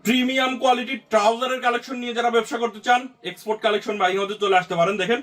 Premium কোয়ালিটির ট্রাউজারের collection নিয়ে যারা ব্যবসা করতে চান এক্সপোর্ট কালেকশন বাইং হাউসে চলে আসতে পারেন। দেখেন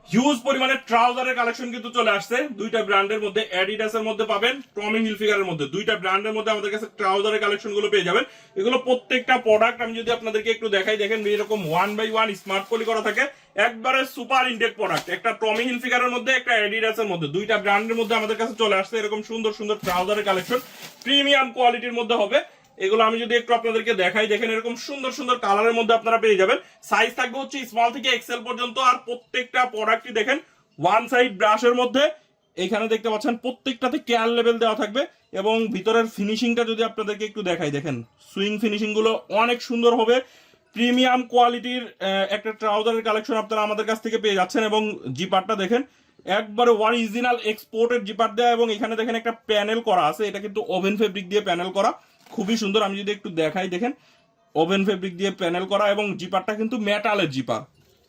হিউজ পরিমাণে ট্রাউজারের কালেকশন কিন্তু চলে আসছে। দুইটা ব্র্যান্ডের মধ্যে, অ্যাডিডাস এর মধ্যে পাবেন, টমি হিলফিগারের মধ্যে, দুইটা ব্র্যান্ডের মধ্যে আমাদের কাছে ট্রাউজারের কালেকশন গুলো পেয়ে যাবেন। এগুলো প্রত্যেকটা প্রোডাক্ট আমি যদি আপনাদেরকে একটু দেখাই, দেখেন এরকম 1/1 স্মার্ট পলি করা থাকে, একবারে সুপার ইনটেক প্রোডাক্ট। একটা টমি হিলফিগারের মধ্যে, একটা অ্যাডিডাস এর মধ্যে, দুইটা ব্র্যান্ডের মধ্যে আমাদের কাছে চলে আসছে এরকম সুন্দর সুন্দর ট্রাউজারের কালেকশন প্রিমিয়াম কোয়ালিটির মধ্যে হবে। এগুলো আমি যদি একটু আপনাদেরকে দেখাই, দেখেন এরকম সুন্দর সুন্দর কালারের মধ্যে আপনারা পেয়ে যাবেন। সাইজ থাকবে হচ্ছে স্মল থেকে এক্সেল পর্যন্ত। আর প্রত্যেকটা প্রোডাক্টই দেখেন ওয়ান সাইড ব্রাশের মধ্যে, এখানে দেখতে পাচ্ছেন প্রত্যেকটাতে কেয়ার লেভেল দেওয়া থাকবে। এবং ভিতরের ফিনিশিংটা যদি আপনাদেরকে একটু দেখাই, দেখেন সুইং ফিনিশিং গুলো অনেক সুন্দর হবে। প্রিমিয়াম কোয়ালিটির একটা ট্রাউজারের কালেকশন আপনারা আমাদের কাছ থেকে পেয়ে যাচ্ছেন। এবং জিপারটা দেখেন একবারে অরিজিনাল এক্সপোর্টের জিপার দেওয়া, এবং এখানে দেখেন একটা প্যানেল করা আছে, এটা কিন্তু ওভেন ফেব্রিক দিয়ে প্যানেল করা, খুবই সুন্দর। আমি যদি একটু দেখাই, দেখেন ওভেন ফেব্রিক দিয়ে প্যানেল করা, এবং জিপারটা কিন্তু মেটালের জিপার,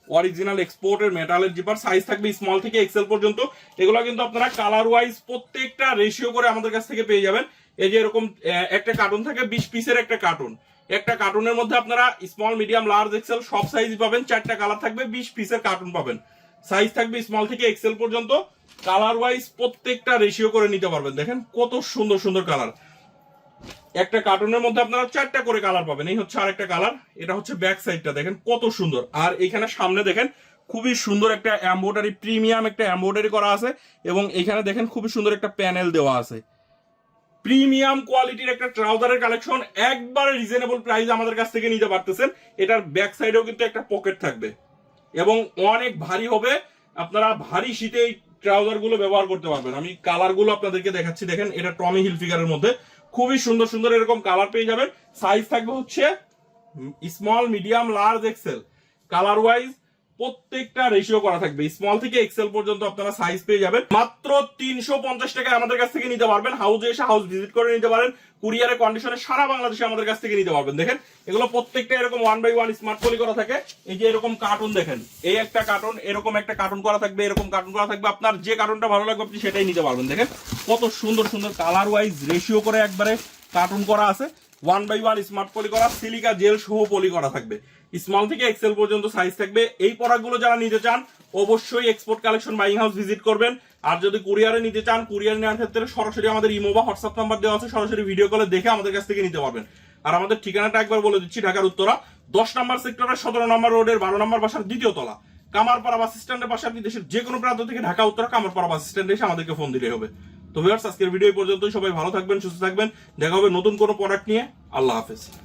অরিজিনাল এক্সপোর্টের মেটালের জিপার। সাইজ থাকবে স্মল থেকে এক্সেল পর্যন্ত। এগুলো কিন্তু আপনারা কালার ওয়াইজ প্রত্যেকটা রেশিও করে আমাদের কাছ থেকে পেয়ে যাবেন। এই যে এরকম একটা কার্টুন থাকে 20 পিসের একটা কার্টুন, একটা কার্টুনের মধ্যে আপনারা স্মল, মিডিয়াম, লার্জ, এক্সেল সব সাইজ পাবেন। 4টা কালার থাকবে, 20 পিসের কার্টুন পাবেন। সাইজ থাকবে স্মল থেকে এক্সেল পর্যন্ত। কালার ওয়াইজ প্রত্যেকটা রেশিও করে নিতে পারবেন। দেখেন কত সুন্দর সুন্দর কালার। একটা কার্টুনের মধ্যে আপনারা 4টা করে কালার পাবেন। এই হচ্ছে আরেকটা কালার, এটা হচ্ছে ব্যাক সাইডটা, দেখেন কত সুন্দর। আর এখানে সামনে দেখেন খুবই সুন্দর একটা এমব্রয়ডারি, প্রিমিয়াম একটা এমব্রয়ডারি করা আছে, এবং এখানে দেখেন খুবই সুন্দর একটা প্যানেল দেওয়া আছে। প্রিমিয়াম কোয়ালিটির একটা ট্রাউজারের কালেকশন, একবারে রিজনেবল প্রাইস আমাদের কাছ থেকে নিতে পারতেছেন। এটার ব্যাক সাইডেও কিন্তু একটা পকেট থাকবে, এবং অনেক ভারী হবে। আপনারা ভারী শীতে এই ট্রাউজার গুলো ব্যবহার করতে পারবেন। আমি কালার গুলো আপনাদেরকে দেখাচ্ছি, দেখেন এটা টমি হিলফিগারের মধ্যে খুবই সুন্দর সুন্দর এরকম কালার পেয়ে যাবেন। সাইজ থাকবে হচ্ছে small, medium, large, XL. Colour wise প্রত্যেকটা রেশিও করা থাকবে, স্মল থেকে এক্সেল পর্যন্ত আপনারা সাইজ পেয়ে যাবেন। মাত্র 350 টাকায় আমাদের কাছ থেকে নিতে পারবেন। হাউসে এসে হাউস ভিজিট করে নিতে পারেন, কুরিয়ারের কন্ডিশনে সারা বাংলাদেশে আমাদের কাছ থেকে নিতে পারবেন। দেখেন এগুলো প্রত্যেকটা এরকম 1/1 স্মার্ট পলি করা থাকে। এই যে এরকম কার্টুন দেখেন, এই একটা কার্টুন, এরকম একটা কার্টুন করা থাকবে, এরকম কার্টুন করা থাকবে। আপনার যে কার্টুনটা ভালো লাগবে আপনি সেটাই নিতে পারবেন। দেখেন কত সুন্দর সুন্দর কালার ওয়াইজ রেশিও করে একবারে কার্টুন করা আছে। 1/1 স্মার্ট পলি করা, সিলিকা জেল সহ পলি করা থাকবে। স্মল থেকে এক্সেল পর্যন্ত সাইজ থাকবে। এই প্রোডাক্টগুলো যারা নিতে চান অবশ্যই export collection buying house visit করবেন। আর যদি কুরিয়ারে নিতে চান, কুরিয়ার নেওয়ার ক্ষেত্রে সরাসরি আমাদের ইমো বা হোয়াটসঅ্যাপ নাম্বার দেওয়া আছে, সরাসরি ভিডিও কলে দেখে আমাদের কাছ থেকে নিতে পারবেন। আর আমাদের ঠিকানাটা একবার বলে দিচ্ছি, ঢাকার উত্তরা 10 নম্বর সেক্টরের 17 নম্বর রোডের 12 নম্বর বাসার 2য় তলা, কামারপাড়া বাস স্ট্যান্ডের পাশে। আপনি দেশের যে কোনো প্রান্ত থেকে ঢাকা উত্তরা কামারপাড়া বাস স্ট্যান্ডে এসে আমাদেরকে ফোন দিলেই হবে। তো ভিউয়ার্স, আজকের ভিডিও পর্যন্তই। সবাই ভালো থাকবেন, সুস্থ থাকবেন। দেখা হবে নতুন কোনো প্রোডাক্ট নিয়ে। আল্লাহ হাফেজ।